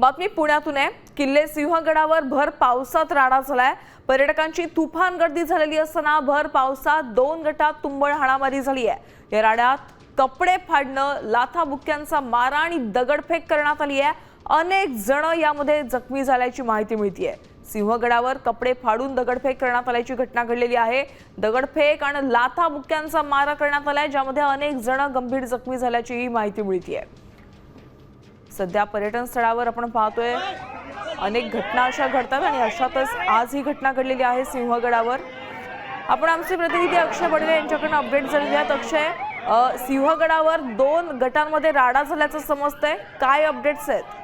बातमी पुण्यातून आहे। किल्ले सिंहगडावर भर पावसात राडा झालाय। पर्यटकांची तुफान गर्दी झालेली असताना भर पावसात 2 गटात तुंबळ हाणामारी झाली आहे। या राड्यात कपडे फाडणं, लाथाबुक्क्यांचा मारा आणि दगडफेक करण्यात आली आहे। अनेक जण यामध्ये जखमी झाल्याची माहिती मिळतेय। सिंहगडावर कपडे फाडून दगडफेक करण्यात आल्याची घटना घडलेली आहे। दगडफेक आणि लाथाबुक्क्यांचा मारा करण्यात आलाय, ज्यामध्ये अनेक जण गंभीर जखमी झाल्याची माहिती मिळतेय। सध्या पर्यटन स्थळावर आपण पाहतोय अनेक घटना अशा घडतात आणि अशातच आज ही घटना घडलेली आहे सिंहगडावर। आपण आमचे प्रतिनिधी अक्षय बडवे यांच्याकडून अपडेट झालेले आहेत। अक्षय, सिंहगडावर 2 गटांमध्ये राडा झाल्याचं समजतंय, काय अपडेट्स आहेत?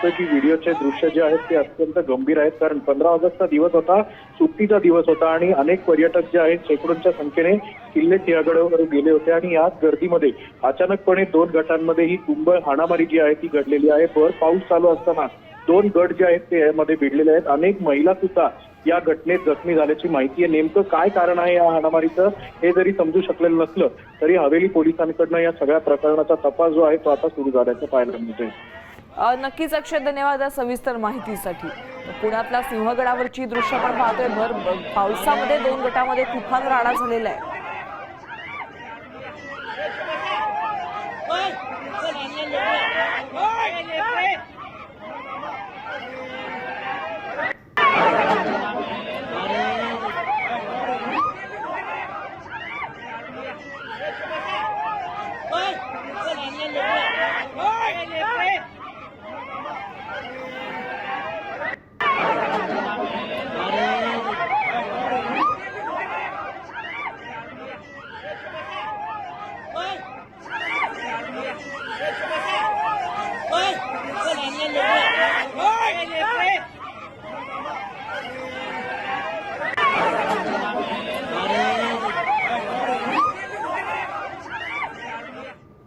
की व्हिडिओचे दृश्य जे आहेत ते अत्यंत गंभीर आहेत, कारण 15 ऑगस्टचा दिवस होता, सुट्टीचा दिवस होता आणि अनेक पर्यटक जे आहेत शेकडोंच्या संख्येने किल्ले सिंहगडावर गेले होते आणि याच गर्दीमध्ये अचानकपणे 2 गटांमध्ये ही तुंबळ हाणामारी जी आहे ती घडलेली आहे। भर पाऊस चालू असताना 2 गट जे आहेत ते यामध्ये भिडलेले आहेत। अनेक महिला सुद्धा या घटनेत जखमी झाल्याची माहिती आहे। नेमकं काय कारण आहे या हाणामारीचं हे जरी समजू शकलेलं नसलं तरी हवेली पोलिसांकडनं या सगळ्या प्रकरणाचा तपास जो आहे तो आता सुरू झाल्याचं पाहायला मिळतंय। नक्कीच अक्षय, धन्यवाद सविस्तर माहितीसाठी। पुण्यातल्या सिंहगडावरची दृश्य आपण पाहतोय। भर पावसामध्ये 2 गटामध्ये तुफान राडा झालेला आहे।